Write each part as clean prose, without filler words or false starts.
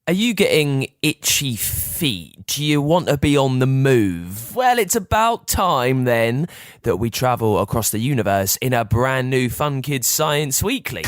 Are you getting itchy feet? Do you want to be on the move? Well, it's about time then that we travel across the universe in a brand new Fun Kids Science Weekly.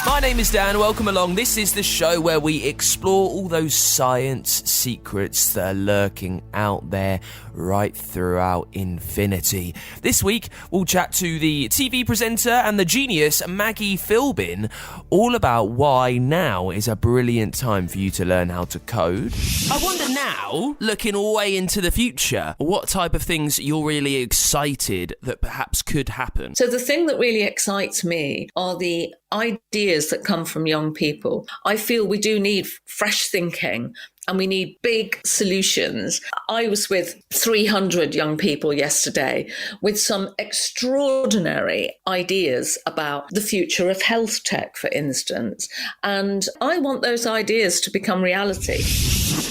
My name is Dan, welcome along. This is the show where we explore all those science secrets that are lurking out there right throughout infinity. This week, we'll chat to the TV presenter and the genius Maggie Philbin all about why now is a brilliant time for you to learn how to code. I wonder now, looking way into the future, what type of things you're really excited that perhaps could happen? So the thing that really excites me are the ideas that come from young people. I feel we do need fresh thinking and we need big solutions. I was with 300 young people yesterday with some extraordinary ideas about the future of health tech, for instance. And I want those ideas to become reality.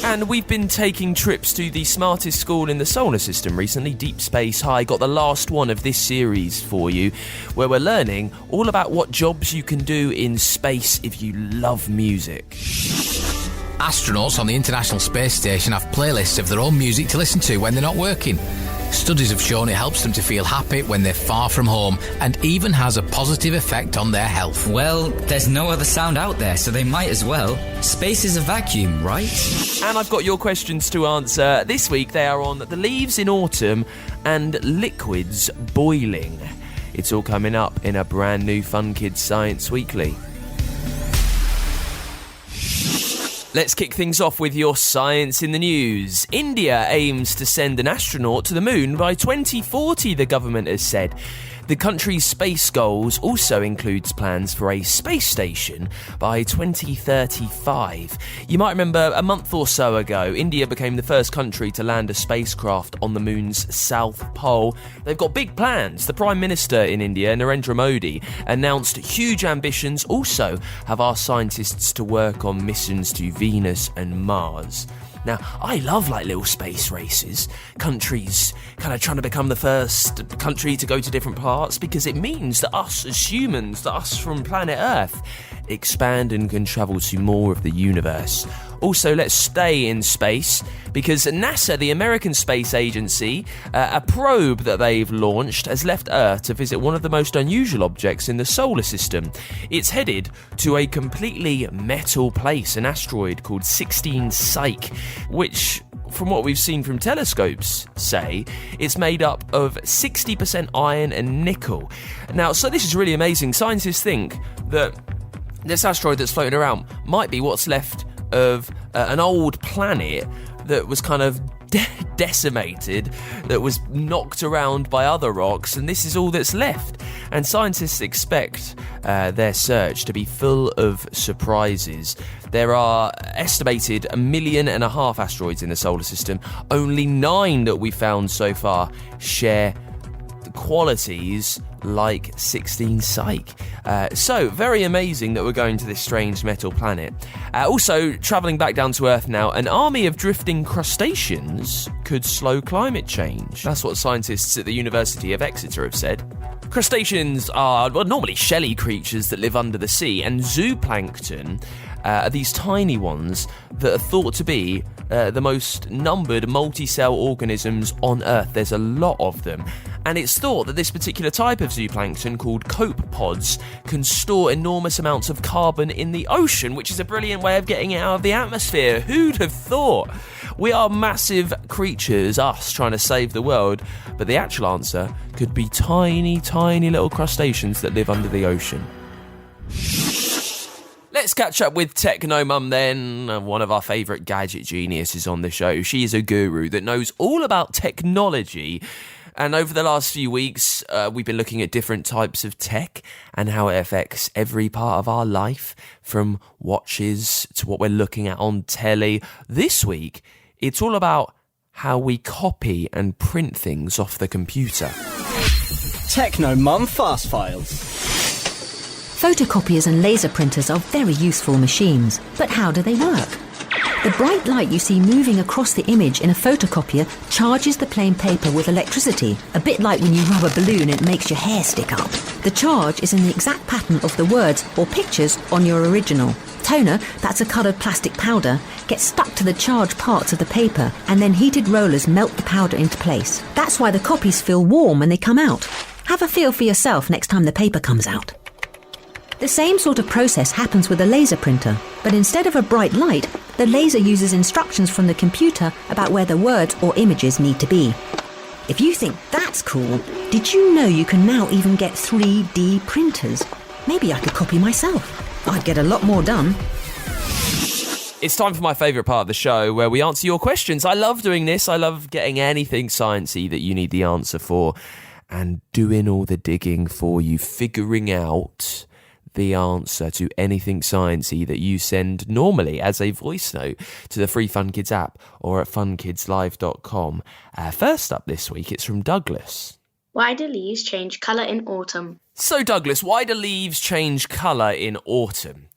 And we've been taking trips to the smartest school in the solar system recently, Deep Space High. Got the last one of this series for you, where we're learning all about what jobs you can do in space if you love music. Astronauts on the International Space Station have playlists of their own music to listen to when they're not working. Studies have shown it helps them to feel happy when they're far from home and even has a positive effect on their health. Well, there's no other sound out there, so they might as well. Space is a vacuum, right? And I've got your questions to answer. This week they are on the leaves in autumn and liquids boiling. It's all coming up in a brand new Fun Kids Science Weekly. Let's kick things off with your science in the news. India aims to send an astronaut to the moon by 2040, the government has said. The country's space goals also includes plans for a space station by 2035. You might remember a month or so ago, India became the first country to land a spacecraft on the moon's south pole. They've got big plans. The Prime Minister in India, Narendra Modi, announced huge ambitions, also have asked scientists to work on missions to Venus and Mars. Now, I love little space races, countries kind of trying to become the first country to go to different parts, because it means that us as humans, that us from planet Earth, expand and can travel to more of the universe. Also, let's stay in space, because NASA, the American Space Agency, a probe that they've launched, has left Earth to visit one of the most unusual objects in the solar system. It's headed to a completely metal place, an asteroid called 16 Psyche, which, from what we've seen from telescopes, say, it's made up of 60% iron and nickel. Now, so this is really amazing. Scientists think that this asteroid that's floating around might be what's left of an old planet that was kind of decimated, that was knocked around by other rocks, and this is all that's left. And scientists expect their search to be full of surprises. There are estimated 1.5 million asteroids in the solar system. Only 9 that we found so far share qualities like 16 Psyche. So, very amazing that we're going to this strange metal planet. Also, travelling back down to Earth now, an army of drifting crustaceans could slow climate change. That's what scientists at the University of Exeter have said. Crustaceans are normally shelly creatures that live under the sea, and zooplankton are these tiny ones that are thought to be the most numbered multi-cell organisms on Earth. There's a lot of them. And it's thought that this particular type of zooplankton, called copepods, can store enormous amounts of carbon in the ocean, which is a brilliant way of getting it out of the atmosphere. Who'd have thought? We are massive creatures, us, trying to save the world, but the actual answer could be tiny, tiny little crustaceans that live under the ocean. Let's catch up with Techno Mum then, one of our favourite gadget geniuses on the show. She is a guru that knows all about technology. And over the last few weeks, we've been looking at different types of tech and how it affects every part of our life, from watches to what we're looking at on telly. This week, it's all about how we copy and print things off the computer. Techno Mum Fast Files. Photocopiers and laser printers are very useful machines, but how do they work? The bright light you see moving across the image in a photocopier charges the plain paper with electricity, a bit like when you rub a balloon and it makes your hair stick up. The charge is in the exact pattern of the words or pictures on your original. Toner, that's a coloured plastic powder, gets stuck to the charged parts of the paper and then heated rollers melt the powder into place. That's why the copies feel warm when they come out. Have a feel for yourself next time the paper comes out. The same sort of process happens with a laser printer, but instead of a bright light, the laser uses instructions from the computer about where the words or images need to be. If you think that's cool, did you know you can now even get 3D printers? Maybe I could copy myself. I'd get a lot more done. It's time for my favourite part of the show, where we answer your questions. I love doing this. I love getting anything sciencey that you need the answer for and doing all the digging for you, figuring out the answer to anything sciencey that you send normally as a voice note to the free Fun Kids app or at funkidslive.com. First up this week, it's from Douglas. Why do leaves change colour in autumn? So Douglas, why do leaves change colour in autumn?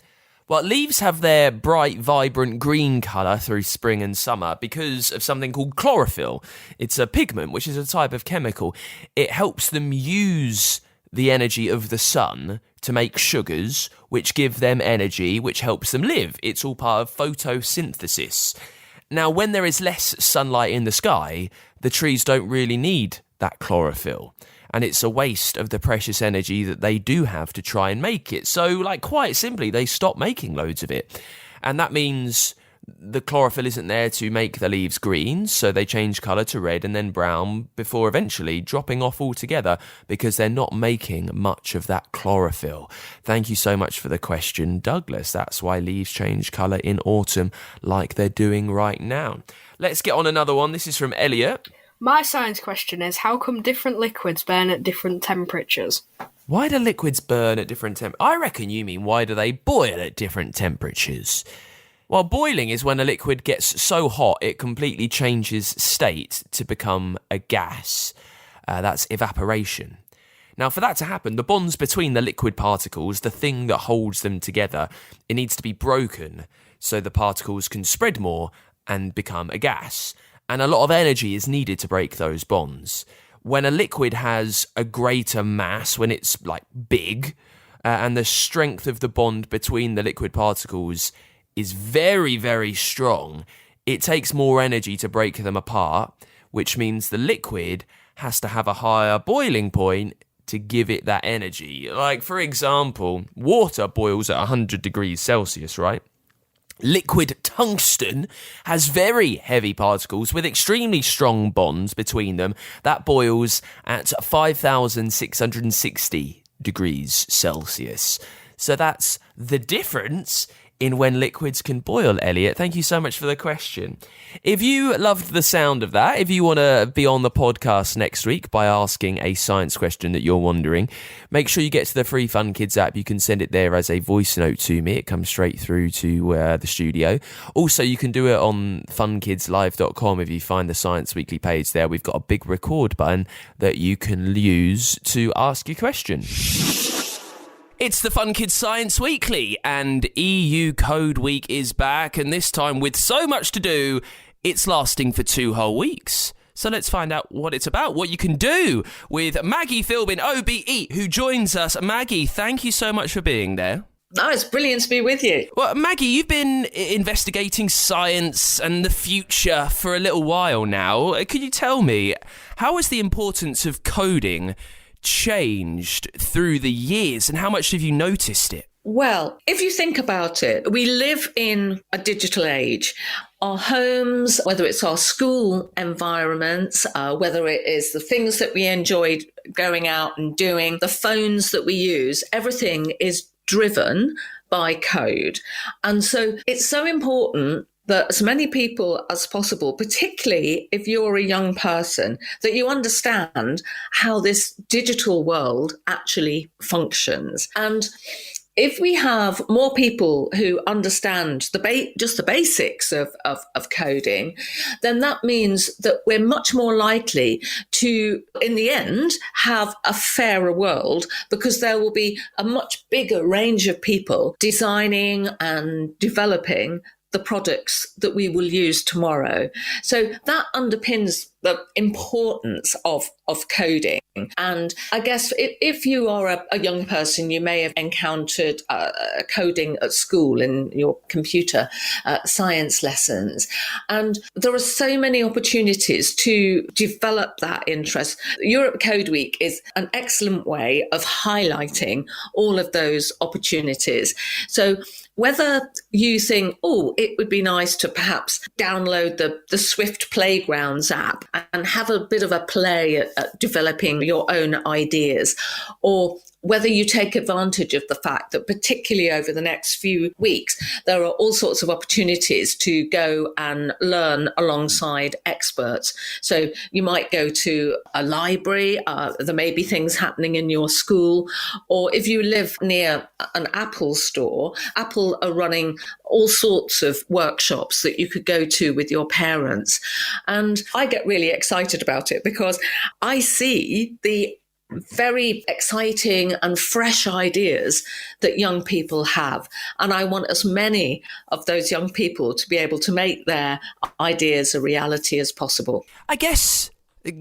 Well, leaves have their bright, vibrant green colour through spring and summer because of something called chlorophyll. It's a pigment, which is a type of chemical. It helps them use the energy of the sun to make sugars, which give them energy, which helps them live. It's all part of photosynthesis. Now, when there is less sunlight in the sky, the trees don't really need that chlorophyll. And it's a waste of the precious energy that they do have to try and make it. So, quite simply, they stop making loads of it. And that means the chlorophyll isn't there to make the leaves green, so they change colour to red and then brown before eventually dropping off altogether because they're not making much of that chlorophyll. Thank you so much for the question, Douglas. That's why leaves change colour in autumn like they're doing right now. Let's get on another one. This is from Elliot. My science question is, how come different liquids burn at different temperatures? Why do liquids burn at different temperatures? I reckon you mean why do they boil at different temperatures? Well, boiling is when a liquid gets so hot it completely changes state to become a gas. That's evaporation. Now, for that to happen, the bonds between the liquid particles, the thing that holds them together, it needs to be broken so the particles can spread more and become a gas. And a lot of energy is needed to break those bonds. When a liquid has a greater mass, when it's big, and the strength of the bond between the liquid particles is very, very strong, it takes more energy to break them apart, which means the liquid has to have a higher boiling point to give it that energy. For example, water boils at 100 degrees Celsius, right? Liquid tungsten has very heavy particles with extremely strong bonds between them that boils at 5,660 degrees Celsius. So that's the difference in when liquids can boil, Elliot. Thank you so much for the question. If you loved the sound of that, if you want to be on the podcast next week by asking a science question that you're wondering, make sure you get to the free Fun Kids app. You can send it there as a voice note to me. It comes straight through to the studio. Also, you can do it on funkidslive.com if you find the Science Weekly page there. We've got a big record button that you can use to ask your question. It's the Fun Kids Science Weekly, and EU Code Week is back, and this time with so much to do, it's lasting for 2 whole weeks. So let's find out what it's about, what you can do with Maggie Philbin, OBE, who joins us. Maggie, thank you so much for being there. Oh, it's brilliant to be with you. Well, Maggie, you've been investigating science and the future for a little while now. Could you tell me, how has the importance of coding changed through the years, and how much have you noticed it? Well, if you think about it, we live in a digital age. Our homes, whether it's our school environments, whether it is the things that we enjoyed going out and doing, the phones that we use, everything is driven by code. And so it's so important that as many people as possible, particularly if you're a young person, that you understand how this digital world actually functions. And if we have more people who understand just the basics of coding, then that means that we're much more likely to, in the end, have a fairer world, because there will be a much bigger range of people designing and developing the products that we will use tomorrow. So that underpins the importance of coding. And I guess if you are a young person, you may have encountered coding at school in your computer science lessons. And there are so many opportunities to develop that interest. Europe Code Week is an excellent way of highlighting all of those opportunities. So whether you think, oh, it would be nice to perhaps download the Swift Playgrounds app and have a bit of a play at developing your own ideas, or whether you take advantage of the fact that particularly over the next few weeks, there are all sorts of opportunities to go and learn alongside experts. So you might go to a library, there may be things happening in your school, or if you live near an Apple store, Apple are running all sorts of workshops that you could go to with your parents. And I get really excited about it because I see the very exciting and fresh ideas that young people have. And I want as many of those young people to be able to make their ideas a reality as possible. I guess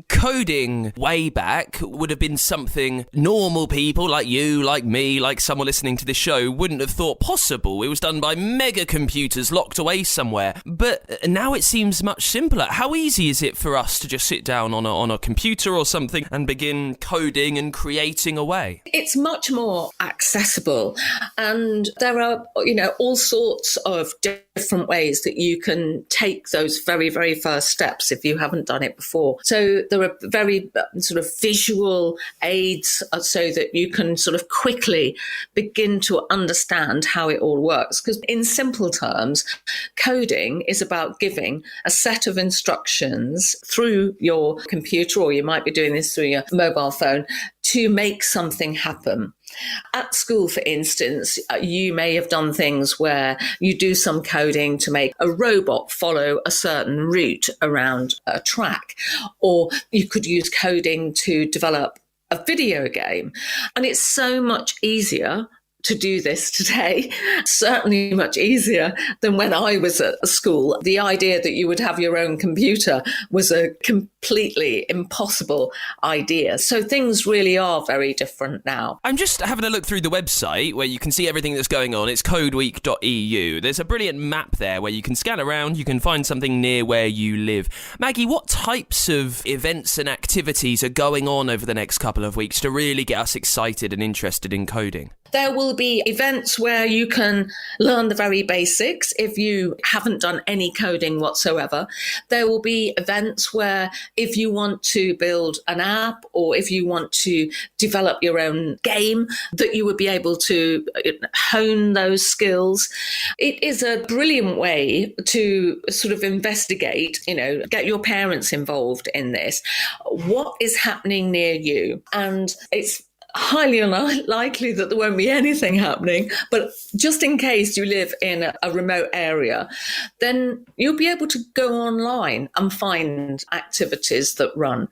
coding way back would have been something normal people like you, like me, like someone listening to this show wouldn't have thought possible. It was done by mega computers locked away somewhere. But now it seems much simpler. How easy is it for us to just sit down on a computer or something and begin coding and creating away? It's much more accessible, and there are, all sorts of different ways that you can take those very, very first steps if you haven't done it before. So there are very sort of visual aids so that you can sort of quickly begin to understand how it all works. Because in simple terms, coding is about giving a set of instructions through your computer, or you might be doing this through your mobile phone, to make something happen. At school, for instance, you may have done things where you do some coding to make a robot follow a certain route around a track, or you could use coding to develop a video game. And it's so much easier to do this today, certainly much easier than when I was at school. The idea that you would have your own computer was a completely impossible idea. So things really are very different now. I'm just having a look through the website where you can see everything that's going on. It's codeweek.eu. There's a brilliant map there where you can scan around, you can find something near where you live. Maggie, what types of events and activities are going on over the next couple of weeks to really get us excited and interested in coding? There will be events where you can learn the very basics if you haven't done any coding whatsoever. There will be events where if you want to build an app or if you want to develop your own game, that you would be able to hone those skills. It is a brilliant way to sort of investigate, get your parents involved in this. What is happening near you? And it's highly unlikely that there won't be anything happening, but just in case you live in a remote area, then you'll be able to go online and find activities that run.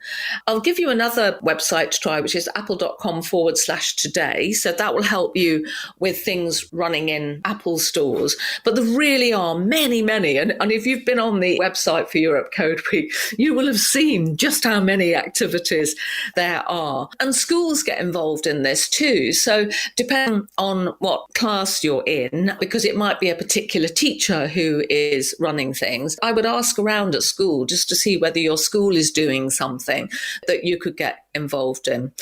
I'll give you another website to try, which is apple.com/today. So that will help you with things running in Apple stores. But there really are many, many. And if you've been on the website for Europe Code Week, you will have seen just how many activities there are. And schools get involved in this too. So depending on what class you're in, because it might be a particular teacher who is running things, I would ask around at school just to see whether your school is doing something that you could get involved in.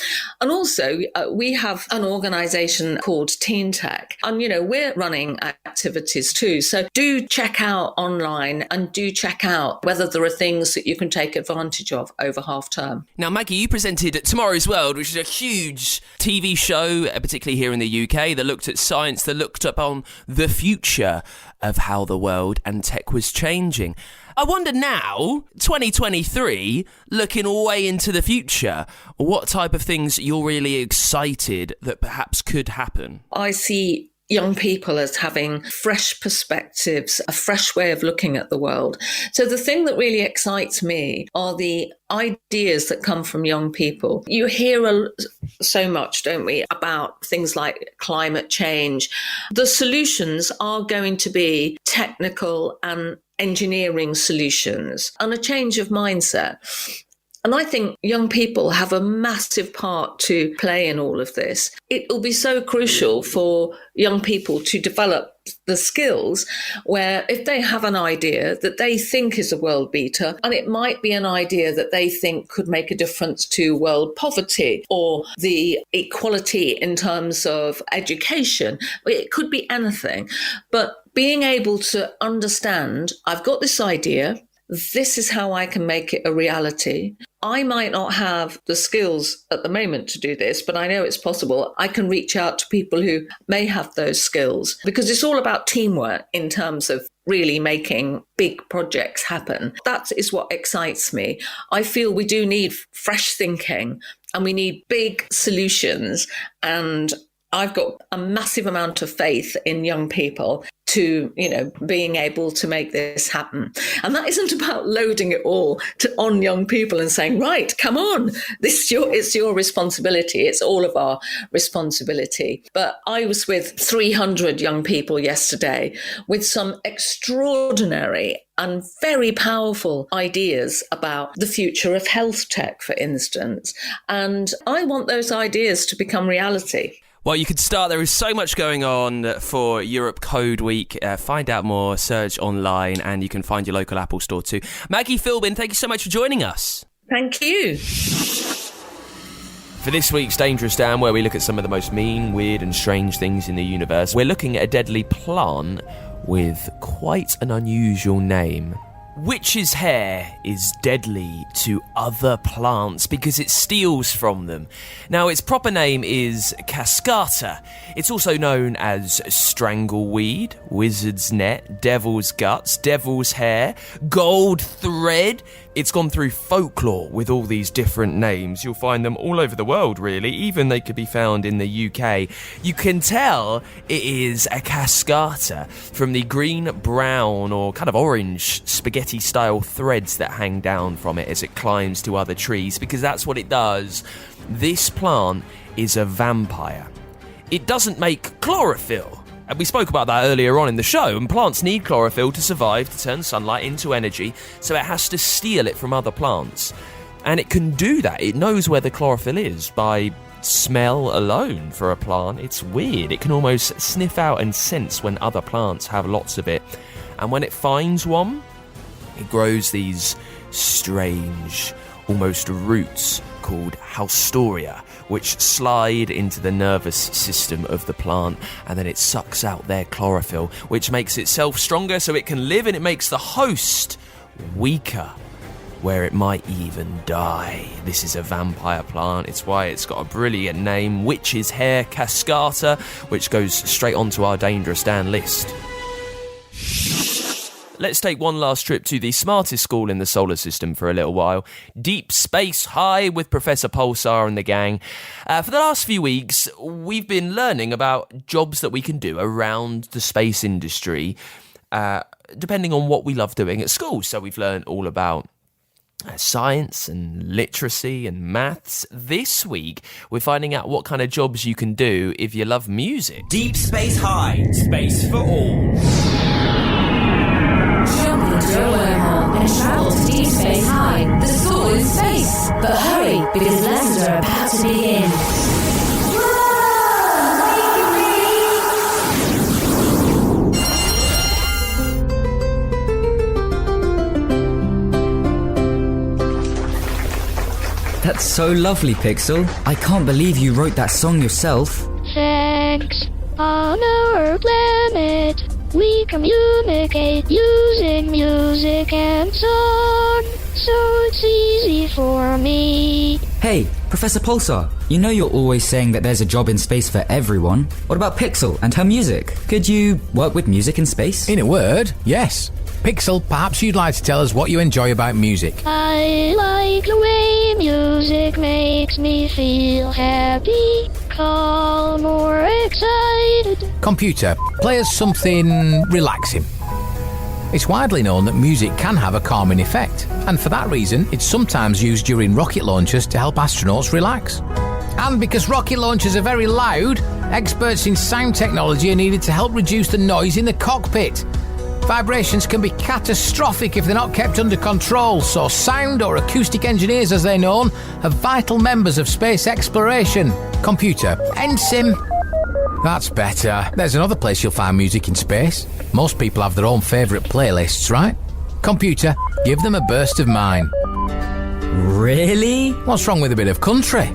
And also we have an organisation called Teen Tech, and we're running activities too. So do check out online and do check out whether there are things that you can take advantage of over half term. Now, Maggie, you presented Tomorrow's World, which is a huge TV show, particularly here in the UK, that looked at science, that looked up on the future of how the world and tech was changing. I wonder now, 2023, looking way into the future, what type of things you're really excited that perhaps could happen? I see young people as having fresh perspectives, a fresh way of looking at the world. So the thing that really excites me are the ideas that come from young people. You hear so much, don't we, about things like climate change. The solutions are going to be technical and engineering solutions and a change of mindset. And I think young people have a massive part to play in all of this. It will be so crucial for young people to develop the skills where if they have an idea that they think is a world beater, and it might be an idea that they think could make a difference to world poverty or the equality in terms of education, it could be anything. But being able to understand, I've got this idea, this is how I can make it a reality. I might not have the skills at the moment to do this, but I know it's possible. I can reach out to people who may have those skills because it's all about teamwork in terms of really making big projects happen. That is what excites me. I feel we do need fresh thinking and we need big solutions. And I've got a massive amount of faith in young people to, being able to make this happen. And that isn't about loading it all on young people and saying, right, come on, it's your responsibility. It's all of our responsibility. But I was with 300 young people yesterday with some extraordinary and very powerful ideas about the future of health tech, for instance. And I want those ideas to become reality. Well, you could start. There is so much going on for Europe Code Week. Find out more, search online, and you can find your local Apple store too. Maggie Philbin, thank you so much for joining us. Thank you. For this week's Dangerous Dan, where we look at some of the most mean, weird and strange things in the universe, we're looking at a deadly plant with quite an unusual name. Witch's hair is deadly to other plants because it steals from them. Now, its proper name is cascata. It's also known as strangleweed, wizard's net, devil's guts, devil's hair, gold thread. It's gone through folklore with all these different names. You'll find them all over the world, really. Even they could be found in the UK. You can tell it is a cascata from the green, brown, or kind of orange spaghetti-style threads that hang down from it as it climbs to other trees, because that's what it does. This plant is a vampire. It doesn't make chlorophyll. And we spoke about that earlier on in the show, and plants need chlorophyll to survive, to turn sunlight into energy, so it has to steal it from other plants. And it can do that. It knows where the chlorophyll is by smell alone for a plant. It's weird. It can almost sniff out and sense when other plants have lots of it. And when it finds one, it grows these strange, almost roots called haustoria, which slide into the nervous system of the plant, and then it sucks out their chlorophyll, which makes itself stronger so it can live, and it makes the host weaker, where it might even die. This is a vampire plant. It's why it's got a brilliant name, Witch's Hair Cascata, which goes straight onto our Dangerous Dan list. Let's take one last trip to the smartest school in the solar system for a little while. Deep Space High with Professor Pulsar and the gang. For the last few weeks, we've been learning about jobs that we can do around the space industry, depending on what we love doing at school. So we've learned all about science and literacy and maths. This week, we're finding out what kind of jobs you can do if you love music. Deep Space High, space for all. Jump into a wormhole and travel to Deep Space High, the school in space. But hurry, because lessons are about to begin. That's so lovely, Pixel. I can't believe you wrote that song yourself. Thanks. On our planet, we communicate using music and song, so it's easy for me. Hey, Professor Pulsar, you know you're always saying that there's a job in space for everyone. What about Pixel and her music? Could you work with music in space? In a word, yes. Pixel, perhaps you'd like to tell us what you enjoy about music. I like the way music makes me feel happy. all more excited. Computer, play us something relaxing. It's widely known that music can have a calming effect, and for that reason, it's sometimes used during rocket launches to help astronauts relax. And because rocket launchers are very loud, experts in sound technology are needed to help reduce the noise in the cockpit. Vibrations can be catastrophic if they're not kept under control, so sound or acoustic engineers, as they're known, are vital members of space exploration. Computer, end sim. That's better. There's another place you'll find music in space. Most people have their own favourite playlists, right? Computer, give them a burst of mine. Really? What's wrong with a bit of country?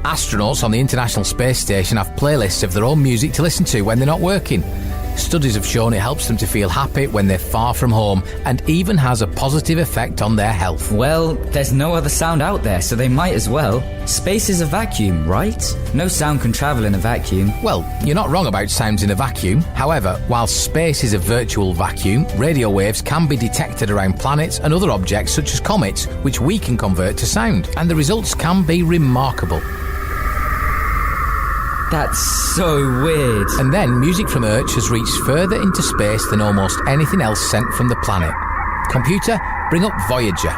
Astronauts on the International Space Station have playlists of their own music to listen to when they're not working. Studies have shown it helps them to feel happy when they're far from home and even has a positive effect on their health. Well, there's no other sound out there, so they might as well. Space is a vacuum, right? No sound can travel in a vacuum. Well, you're not wrong about sounds in a vacuum. However, while space is a virtual vacuum, radio waves can be detected around planets and other objects such as comets, which we can convert to sound, and the results can be remarkable. That's so weird. And then music from Earth has reached further into space than almost anything else sent from the planet. Computer, bring up Voyager.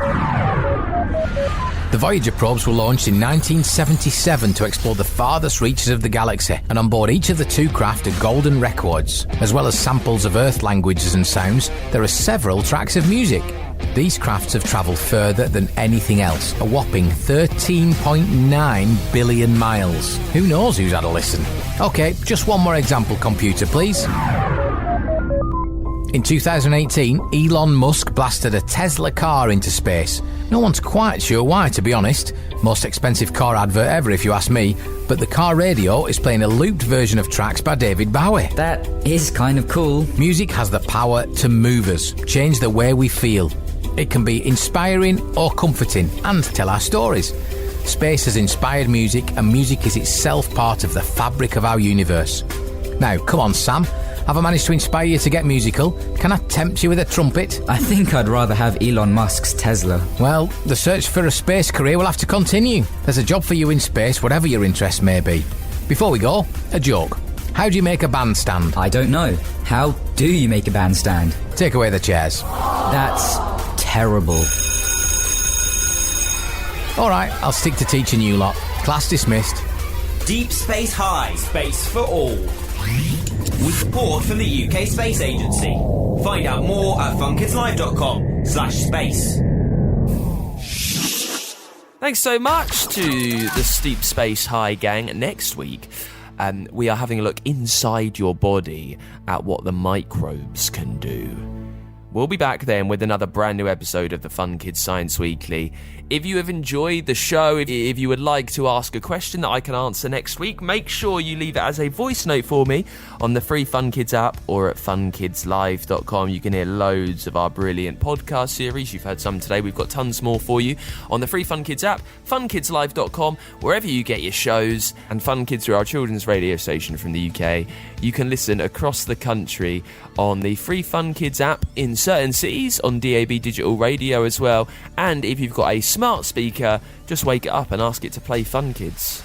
The Voyager probes were launched in 1977 to explore the farthest reaches of the galaxy, and on board each of the two craft are golden records. As well as samples of Earth languages and sounds, there are several tracks of music. These crafts have travelled further than anything else, a whopping 13.9 billion miles. Who knows who's had a listen? OK, just one more example, computer, please. In 2018, Elon Musk blasted a Tesla car into space. No one's quite sure why, to be honest. Most expensive car advert ever, if you ask me. But the car radio is playing a looped version of tracks by David Bowie. That is kind of cool. Music has the power to move us, change the way we feel. It can be inspiring or comforting and tell our stories. Space has inspired music, and music is itself part of the fabric of our universe. Now, come on, Sam. Have I managed to inspire you to get musical? Can I tempt you with a trumpet? I think I'd rather have Elon Musk's Tesla. Well, the search for a space career will have to continue. There's a job for you in space, whatever your interest may be. Before we go, a joke. How do you make a bandstand? I don't know. How do you make a bandstand? Take away the chairs. That's terrible. All right, I'll stick to teaching you lot. Class dismissed. Deep Space High, space for all. With support from the UK Space Agency. Find out more at funkidslive.com/space. Thanks so much to the Steep Space High gang. Next week, we are having a look inside your body at what the microbes can do. We'll be back then with another brand new episode of the Fun Kids Science Weekly. If you have enjoyed the show, if you would like to ask a question that I can answer next week, make sure you leave it as a voice note for me on the free Fun Kids app or at funkidslive.com. You can hear loads of our brilliant podcast series. You've heard some today. We've got tons more for you on the free Fun Kids app, funkidslive.com, wherever you get your shows. And Fun Kids are our children's radio station from the UK. You can listen across the country on the free Fun Kids app in certain cities, on DAB digital radio as well. And if you've got a smart speaker, just wake it up and ask it to play Fun Kids.